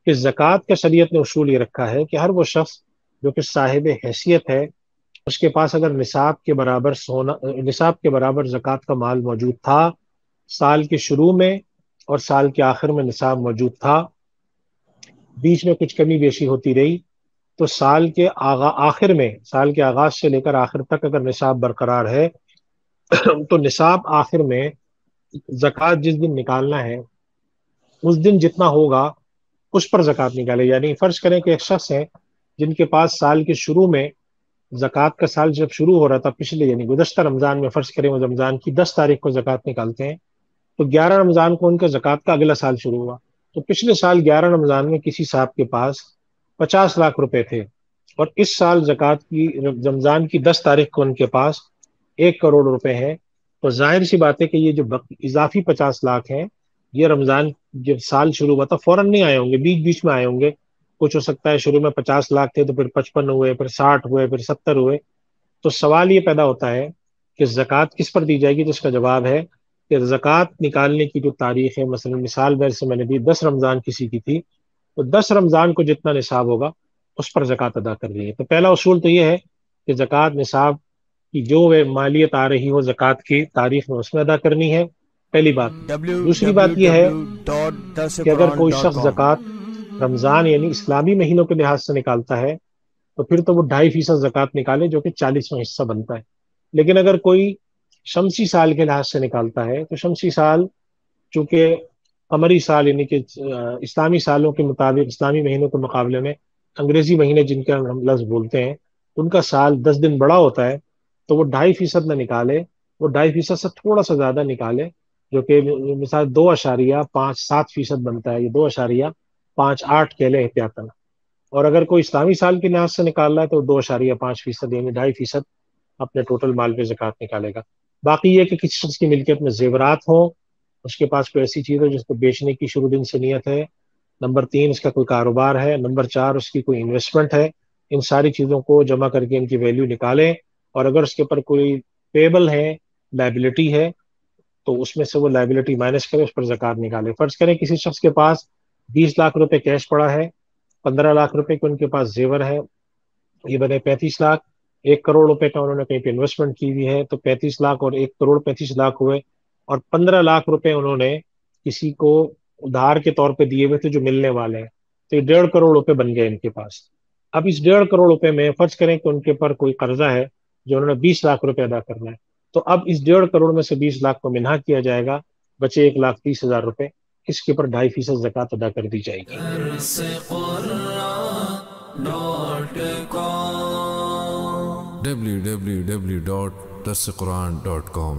کہ زکوٰۃ کا شریعت نے اصول یہ رکھا ہے کہ ہر وہ شخص جو کہ صاحب حیثیت ہے، اس کے پاس اگر نصاب کے برابر سونا، نصاب کے برابر زکوٰۃ کا مال موجود تھا سال کے شروع میں اور سال کے آخر میں نصاب موجود تھا، بیچ میں کچھ کمی بیشی ہوتی رہی، تو آخر میں، سال کے آغاز سے لے کر آخر تک اگر نصاب برقرار ہے تو نصاب آخر میں زکوٰۃ جس دن نکالنا ہے اس دن جتنا ہوگا اس پر زکوٰۃ نکالے. یعنی فرض کریں کہ ایک شخص ہے جن کے پاس سال کے شروع میں، زکوٰۃ کا سال جب شروع ہو رہا تھا پچھلے یعنی گزشتہ رمضان میں، فرض کریں وہ رمضان کی 10 تاریخ کو زکوٰۃ نکالتے ہیں، تو 11 رمضان کو ان کا زکوٰۃ کا اگلا سال شروع ہوا. تو پچھلے سال 11 رمضان میں کسی صاحب کے پاس 50 لاکھ روپے تھے، اور اس سال زکوٰۃ کی رمضان کی 10 تاریخ کو ان کے پاس 1 کروڑ روپے ہیں. تو ظاہر سی بات ہے کہ یہ جو اضافی 50 لاکھ ہیں، یہ رمضان جب سال شروع ہوا تھا فوراً نہیں آئے ہوں گے، بیچ بیچ میں آئے ہوں گے. کچھ ہو سکتا ہے شروع میں 50 لاکھ تھے تو پھر 55 ہوئے، پھر 60 ہوئے، پھر 70 ہوئے. تو سوال یہ پیدا ہوتا ہے کہ زکوٰۃ کس پر دی جائے گی؟ تو اس کا جواب ہے کہ زکوٰۃ نکالنے کی جو تاریخ ہے، مثلا مثال ویسے میں نے دی 10 رمضان کسی کی تھی، تو 10 رمضان کو جتنا نصاب ہوگا اس پر زکوٰۃ ادا کر رہی ہے. تو پہلا اصول تو یہ ہے کہ زکوٰۃ نصاب کی جو مالیت آ رہی ہو زکوٰۃ کی تاریخ میں اس میں ادا کرنی ہے، پہلی بات. دوسری بات یہ ہے کہ اگر کوئی شخص www.dasquran.com زکوٰۃ رمضان یعنی اسلامی مہینوں کے لحاظ سے نکالتا ہے تو پھر تو وہ 2.5% زکوٰۃ نکالے، جو کہ 40واں حصہ بنتا ہے. لیکن اگر کوئی شمسی سال کے لحاظ سے نکالتا ہے تو شمسی سال چونکہ قمری سال یعنی کہ اسلامی سالوں کے مطابق، اسلامی مہینوں کے مقابلے میں انگریزی مہینے جن کا ہم لفظ بولتے ہیں ان کا سال 10 دن بڑا ہوتا ہے، تو وہ 2.5% نہ نکالے، وہ 2.5% سے تھوڑا سا زیادہ نکالے، جو کہ مثال 2.57% بنتا ہے، یہ 2.58 کہہ لیں احتیاطاً. اور اگر کوئی اسلامی سال کے لحاظ سے نکال رہا ہے تو 2.5% یعنی 2.5% اپنے ٹوٹل مال پہ زکوٰۃ نکالے گا. باقی یہ کہ کسی شخص کی ملکیت میں زیورات ہوں، اس کے پاس کوئی ایسی چیز ہے جس کو بیچنے کی شروع دن سے نیت ہے، نمبر 3 اس کا کوئی کاروبار ہے، نمبر 4 اس کی کوئی انویسٹمنٹ ہے، ان ساری چیزوں کو جمع کر کے ان کی ویلیو نکالیں. اور اگر اس کے اوپر کوئی پیبل ہے، لائبلٹی ہے، تو اس میں سے وہ لائبلٹی مائنس کرے، اس پر زکوٰۃ نکالے. فرض کریں کسی شخص کے پاس 20 لاکھ روپے کیش پڑا ہے، 15 لاکھ روپے کے ان کے پاس زیور ہے، یہ بنے 35 لاکھ. 1 کروڑ روپے کا انہوں نے کہیں پہ انویسٹمنٹ کی ہوئی ہے، تو 35 لاکھ اور 1 کروڑ 35 لاکھ ہوئے. اور 15 لاکھ روپے انہوں نے کسی کو ادھار کے طور پہ دیے ہوئے تھے جو ملنے والے ہیں، تو یہ 1.5 کروڑ روپے بن گئے ان کے پاس. اب اس 1.5 کروڑ روپے میں فرض کریں کہ ان کے پر کوئی قرضہ ہے جو انہوں نے 20 لاکھ روپے ادا کرنا ہے، تو اب اس 1.5 کروڑ میں سے 20 لاکھ کو منہا کیا جائے گا، بچے 1,30,000 روپے، اس کے اوپر 2.5% زکوٰۃ ادا کر دی جائے گی. www.dasquran.com